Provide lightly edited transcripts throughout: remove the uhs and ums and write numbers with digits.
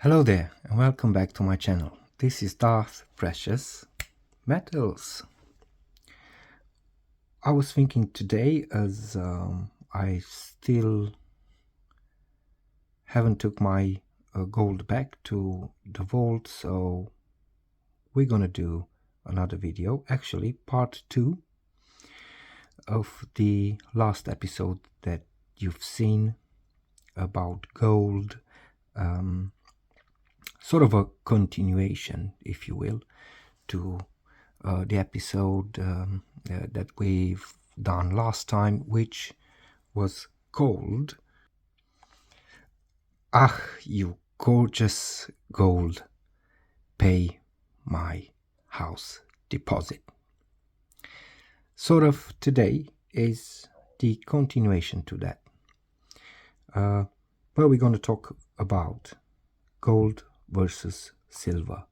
Hello there and welcome back to my channel. This is Darth Precious Metals. I was thinking today, as I still haven't took my gold back to the vault, so we're gonna do another video, actually part 2 of the last episode that you've seen about gold. Sort of a continuation, if you will, to the episode that we've done last time, which was called "Ah, you gorgeous gold, pay my house deposit." Sort of today is the continuation to that, where we're going to talk about gold versus silver,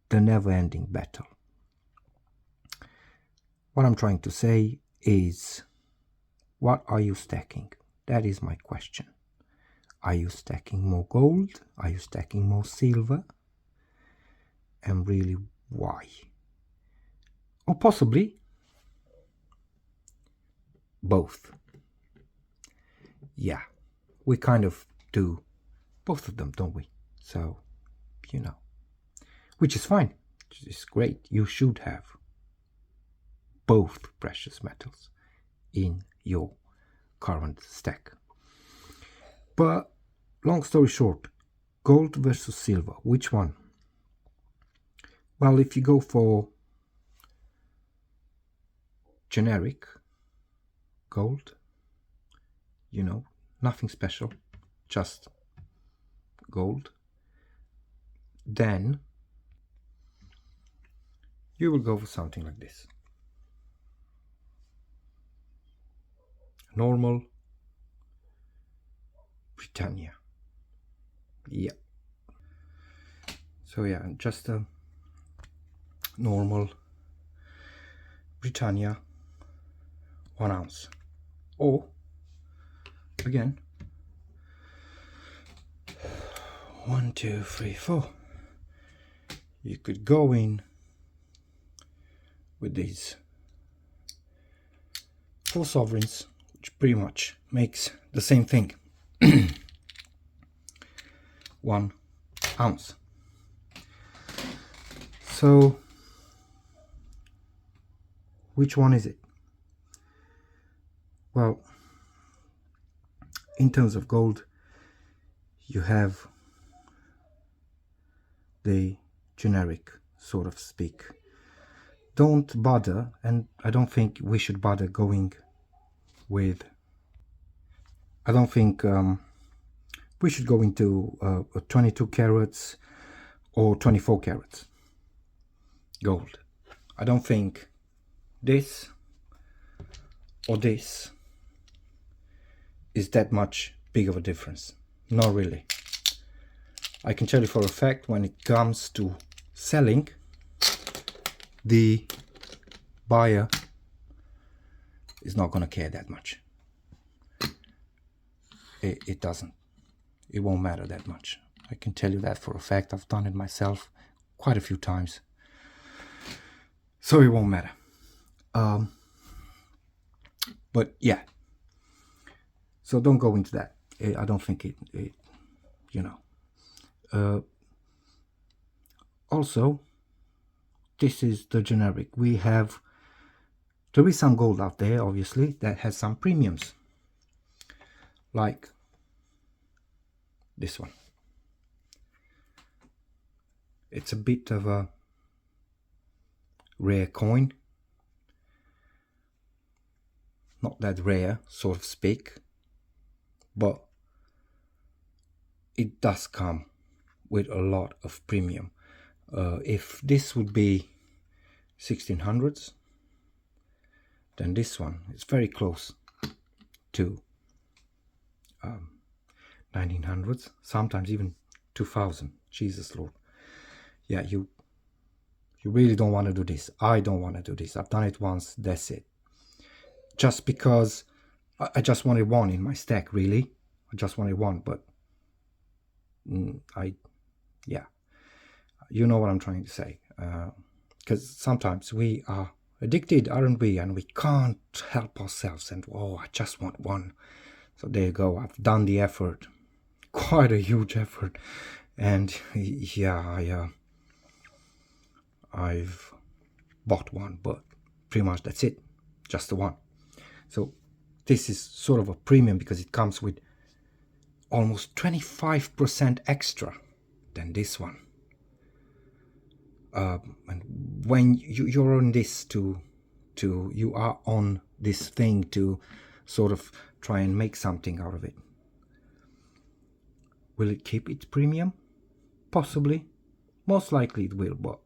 the never-ending battle. What I'm trying to say is, what are you stacking? That is my question. Are you stacking more gold? Are you stacking more silver? And really, why? Or possibly both. Yeah, we kind of do both of them, don't we? So, you know, which is fine, which is great. You should have both precious metals in your current stack. But long story short, gold versus silver, which one? Well, if you go for generic gold, you know, nothing special, just gold, then you will go for something like this. Normal Britannia. Yeah. So yeah, just a normal Britannia 1 ounce. Or again, 1, 2, 3, 4. You could go in with these 4 sovereigns, which pretty much makes the same thing. 1 ounce. So which one is it? Well, in terms of gold, you have the generic, sort of speak. Don't bother, and I don't think we should bother going with, I don't think we should go into 22 carats or 24 carats gold. I don't think this or this is that much big of a difference. Not really. I can tell you for a fact, when it comes to selling, the buyer is not going to care that much. It doesn't. It won't matter that much. I can tell you that for a fact. I've done it myself quite a few times. So it won't matter. But yeah. So don't go into that. I don't think it you know. Also, this is the generic. There is some gold out there, obviously, that has some premiums, like this one. It's a bit of a rare coin, not that rare, so to speak, but it does come with a lot of premium. If this would be 1600s, then this one is very close to 1900s, sometimes even 2000. Jesus Lord. Yeah, you really don't want to do this. I don't want to do this. I've done it once, that's it. Just because I just wanted one in my stack, really. I just wanted one, but Yeah, you know what I'm trying to say. Because sometimes we are addicted, aren't we? And we can't help ourselves. And oh, I just want one. So there you go. I've done the effort, quite a huge effort, and yeah, I've bought one, but pretty much that's it, just the one. So this is sort of a premium because it comes with almost 25% extra than this one. And when you're on this you are on this thing to sort of try and make something out of it. Will it keep its premium? Possibly. Most likely it will, but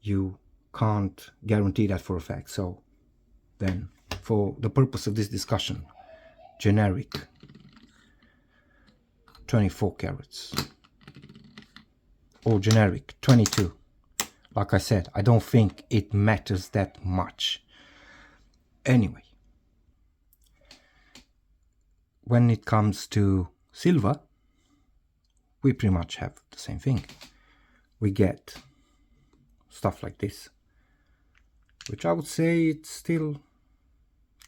you can't guarantee that for a fact. So then, for the purpose of this discussion, generic 24 carats or generic 22. Like I said, I don't think it matters that much. Anyway, when it comes to silver, we pretty much have the same thing. We get stuff like this, which I would say it's still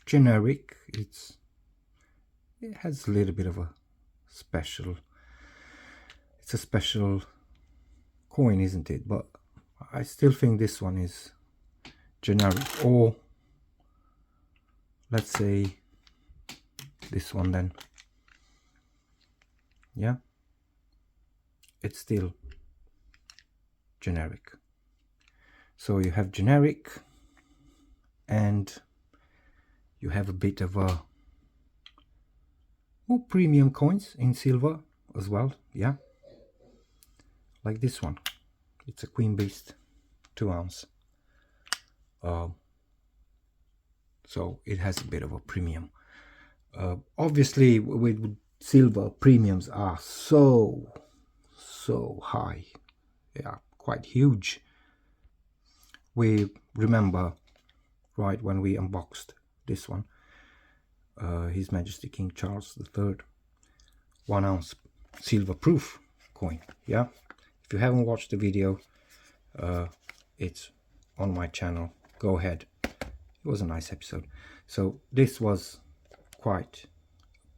generic. It has a little bit of a special, it's a special coin, isn't it? But I still think this one is generic. Or let's say this one then. Yeah, it's still generic. So you have generic and you have a bit of a more premium coins in silver as well. Yeah, like this one. It's a Queen Beast 2 ounce. So it has a bit of a premium. Obviously with silver, premiums are so high. They are quite huge. We remember, right, when we unboxed this one, His Majesty King Charles III 1 ounce silver proof coin. Yeah, if you haven't watched the video, it's on my channel. Go ahead. It was a nice episode. So this was quite a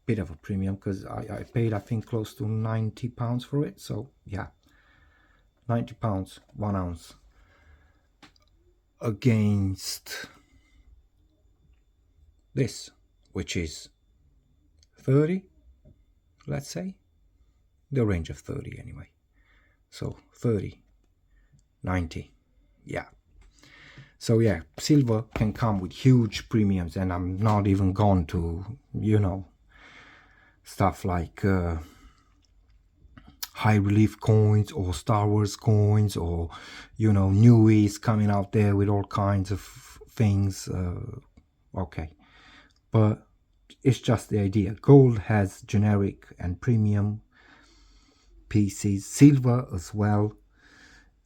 bit of a premium because I paid, I think, close to £90 for it. So yeah, £90, 1 ounce, against this, which is 30, let's say, the range of 30 anyway. So 30, 90, yeah. So yeah, silver can come with huge premiums, and I'm not even gone to, you know, stuff like high relief coins or Star Wars coins, or, you know, newies coming out there with all kinds of things. Okay, but it's just the idea. Gold has generic and premium pieces, silver as well,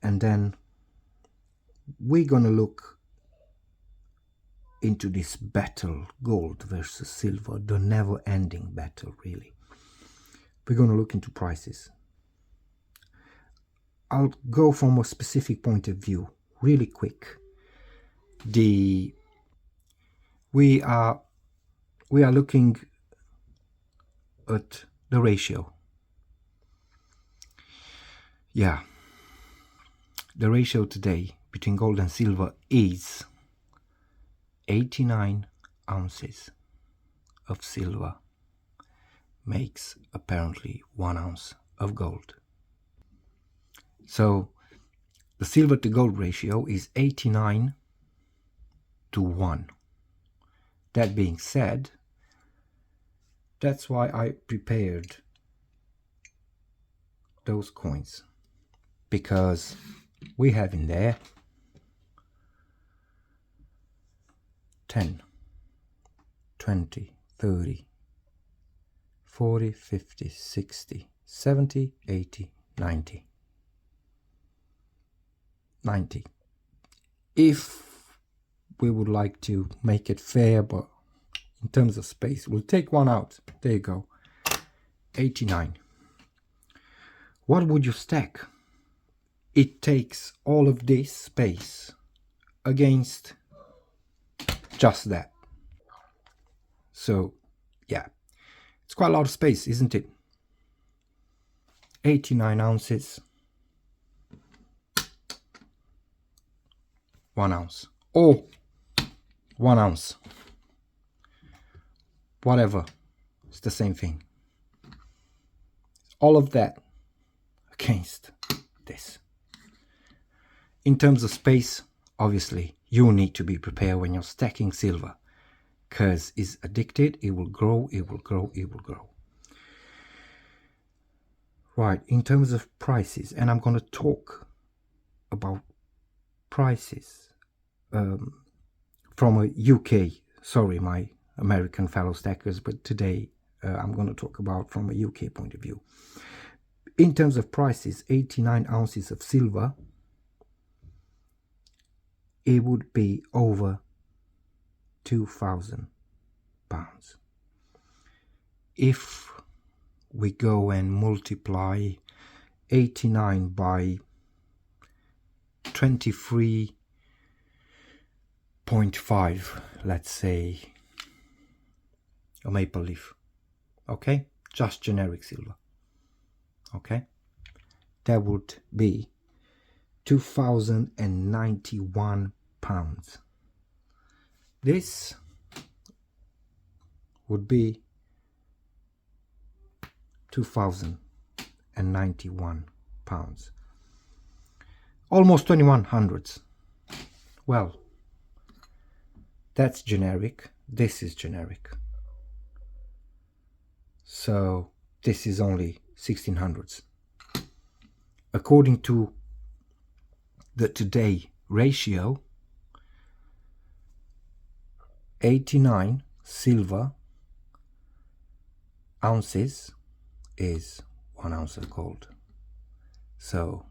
and then we're gonna look into this battle, gold versus silver, the never-ending battle, really. We're gonna look into prices. I'll go from a specific point of view really quick. We are looking at the ratio. Yeah, the ratio today between gold and silver is 89 ounces of silver makes apparently 1 ounce of gold. So the silver to gold ratio is 89 to 1. That being said, that's why I prepared those coins, because we have in there 10, 20, 30, 40, 50, 60, 70, 80, 90. 90. If we would like to make it fair, but in terms of space, we'll take one out. There you go. 89. What would you stack? It takes all of this space against just that. So yeah, it's quite a lot of space, isn't it? 89 ounces, 1 ounce, or 1 ounce, whatever, it's the same thing. All of that against this. In terms of space, obviously you need to be prepared when you're stacking silver, because it's addicted, it will grow, it will grow, it will grow. Right, in terms of prices, and I'm going to talk about prices from a UK, sorry my American fellow stackers, but today I'm going to talk about from a UK point of view. In terms of prices, 89 ounces of silver, it would be over £2,000. If we go and multiply 89 by 23.5, let's say, a maple leaf, okay, just generic silver, okay, that would be £2,091. This would be £2,091, almost 2100s. Well, that's generic, this is generic, so this is only 1600s. According to the today ratio, 89 silver ounces is 1 ounce of gold. So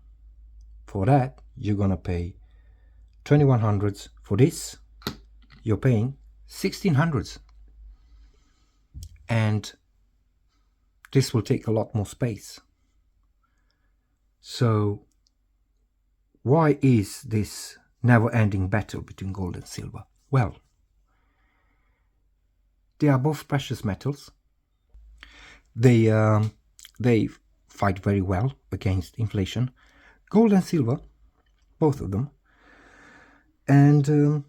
for that you're gonna pay 2100s. For this you're paying 1600s, and this will take a lot more space. So why is this never-ending battle between gold and silver? Well, they are both precious metals. They fight very well against inflation. Gold and silver, both of them. And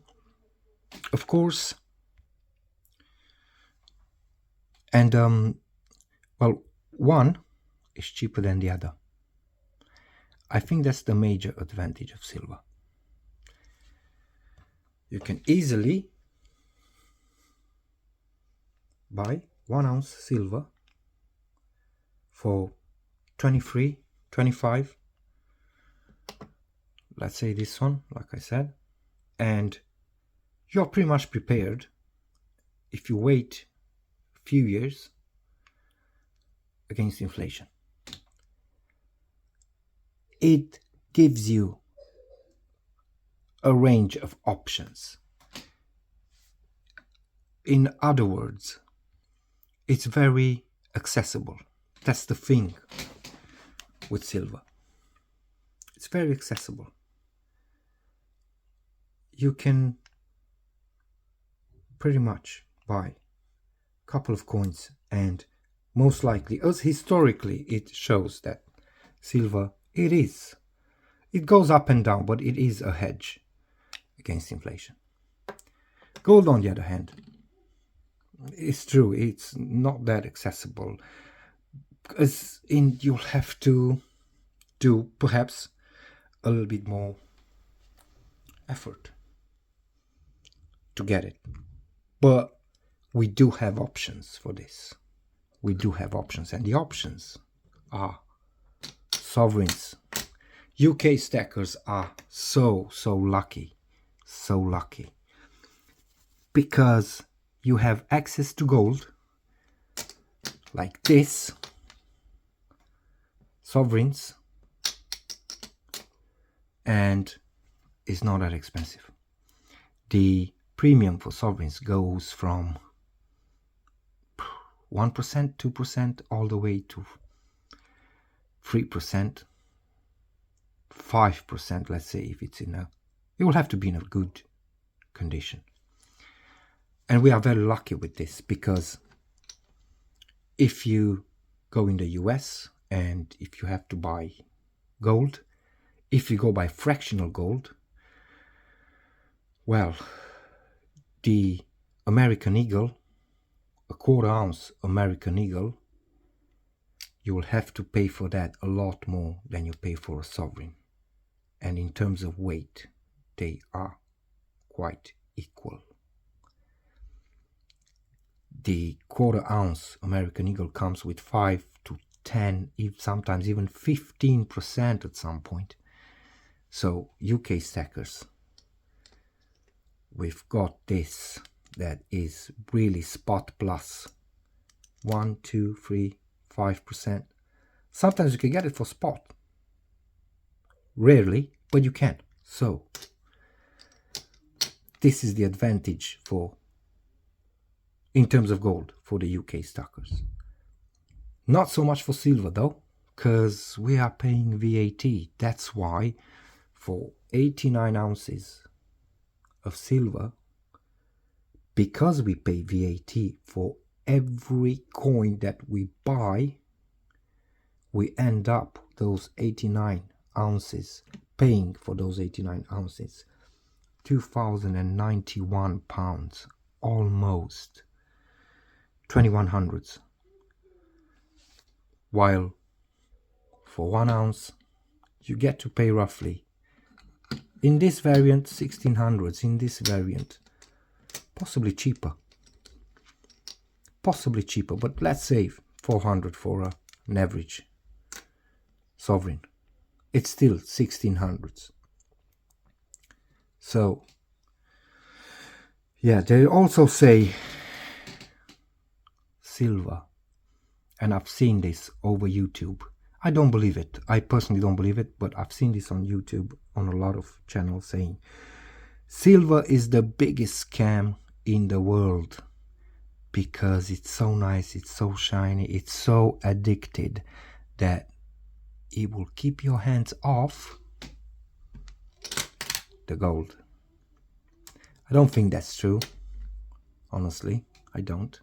of course, well, one is cheaper than the other. I think that's the major advantage of silver. You can easily buy 1 ounce silver for 23, 25, let's say this one, like I said, and you're pretty much prepared if you wait a few years against inflation. It gives you a range of options. In other words, it's very accessible. That's the thing with silver. It's very accessible. You can pretty much buy a couple of coins, and most likely, as historically it shows, that silver, it goes up and down, but it is a hedge against inflation. Gold, on the other hand, it's true, it's not that accessible, because you'll have to do perhaps a little bit more effort to get it. But we do have options for this. We do have options, and the options are sovereigns. UK stackers are so lucky, because you have access to gold like this, sovereigns, and it's not that expensive. The premium for sovereigns goes from 1%, 2%, all the way to 3%, 5%, let's say, if it's it will have to be in a good condition. And we are very lucky with this, because if you go in the US and if you have to buy gold, if you go by fractional gold, well, the American Eagle, a 1/4 ounce American Eagle, you will have to pay for that a lot more than you pay for a sovereign. And in terms of weight, they are quite equal. The 1/4 ounce American Eagle comes with 5 to 10, sometimes even 15% at some point. So UK stackers, we've got this that is really spot plus 1, 2, 3, 5%. Sometimes you can get it for spot. Rarely, but you can. So this is the advantage in terms of gold for the UK stackers. Not so much for silver though, because we are paying VAT. That's why for 89 ounces of silver, because we pay VAT for every coin that we buy, we end up those 89 ounces, paying for those 89 ounces, £2,091, almost 2100s. While for 1 ounce, you get to pay roughly, in this variant, 1600s, in this variant, possibly cheaper, but let's say 400 for an average sovereign. It's still 1600s. So yeah, they also say silver, and I've seen this over YouTube. I don't believe it. I personally don't believe it, but I've seen this on YouTube on a lot of channels saying silver is the biggest scam in the world because it's so nice, it's so shiny, it's so addicted that it will keep your hands off the gold. I don't think that's true. Honestly, I don't.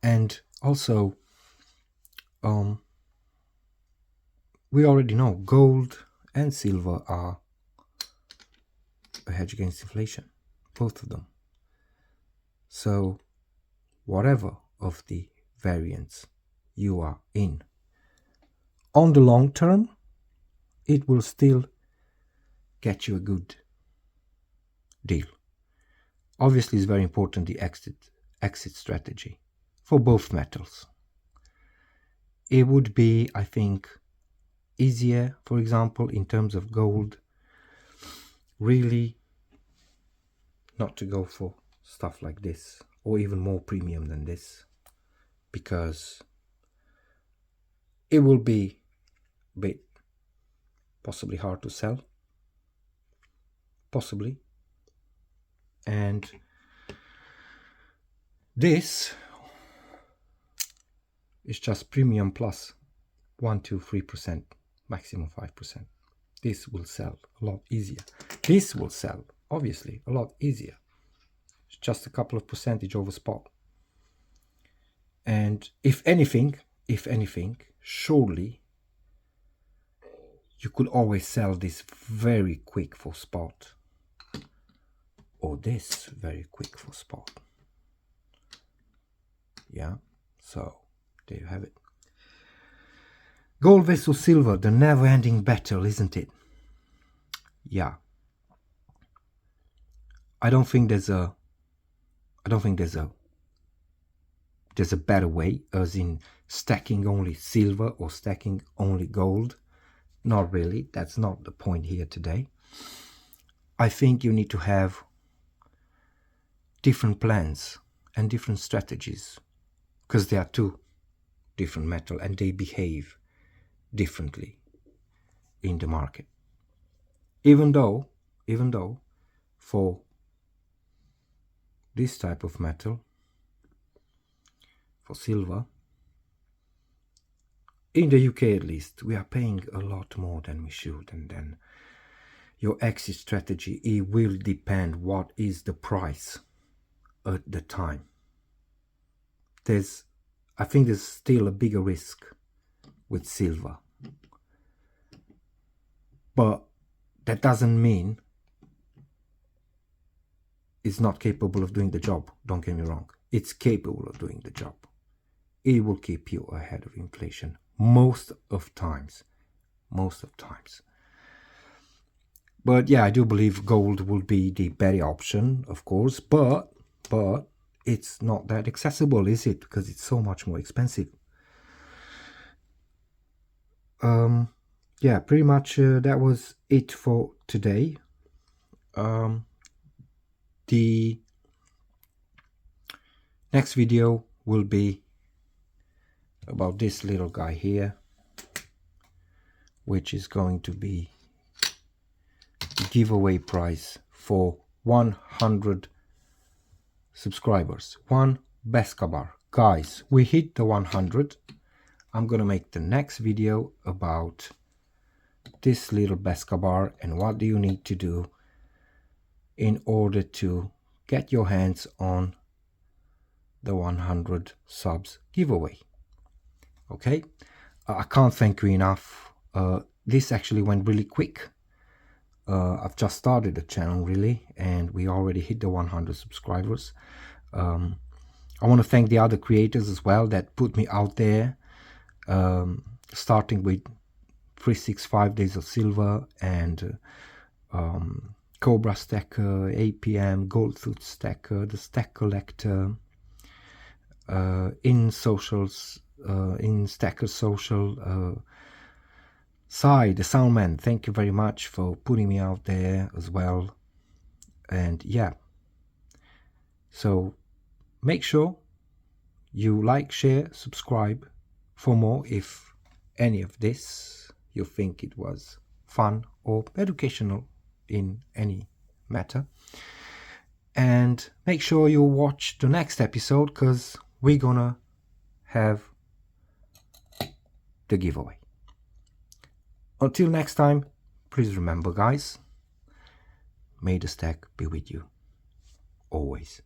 And also, we already know gold and silver are a hedge against inflation, both of them. So whatever of the variants you are in, on the long term, it will still get you a good deal. Obviously, it's very important, the exit strategy for both metals. It would be, I think, easier, for example, in terms of gold, really not to go for stuff like this, or even more premium than this, because it will be a bit possibly hard to sell, possibly. And this is just premium plus 1, 2, 3%, maximum 5%. This will sell a lot easier. This will sell, obviously, a lot easier. It's just a couple of percentage over spot. And if anything, surely you could always sell this very quick for spot, or this very quick for spot. Yeah, so there you have it. Gold versus silver, the never-ending battle, isn't it? Yeah. I don't think there's a better way, as in stacking only silver or stacking only gold. Not really. That's not the point here today. I think you need to have different plans and different strategies, because they are two different metals and they behave differently in the market. Even though for this type of metal, for silver, in the UK at least, we are paying a lot more than we should, and then your exit strategy, it will depend what is the price at the time. I think there's still a bigger risk with silver, but that doesn't mean it's not capable of doing the job. Don't get me wrong, it's capable of doing the job. It will keep you ahead of inflation most of times. But yeah, I do believe gold will be the better option, of course, but it's not that accessible, is it? Because it's so much more expensive. Yeah, pretty much that was it for today. The next video will be about this little guy here, which is going to be the giveaway prize for 100 subscribers. One Beskar. Guys, we hit the 100. I'm gonna make the next video about this little Beskar and what do you need to do in order to get your hands on the 100 subs giveaway. Okay, I can't thank you enough. This actually went really quick. I've just started the channel really, and we already hit the 100 subscribers. I want to thank the other creators as well that put me out there, starting with 365 Days of Silver and Cobra Stacker, APM, Goldtooth Stacker, the Stack Collector, in socials, in Stacker Social, Sai, the Soundman. Thank you very much for putting me out there as well. And yeah, so make sure you like, share, subscribe for more if any of this you think it was fun or educational in any matter. And make sure you watch the next episode, because we're gonna have the giveaway. Until next time, please remember, guys, may the stack be with you always.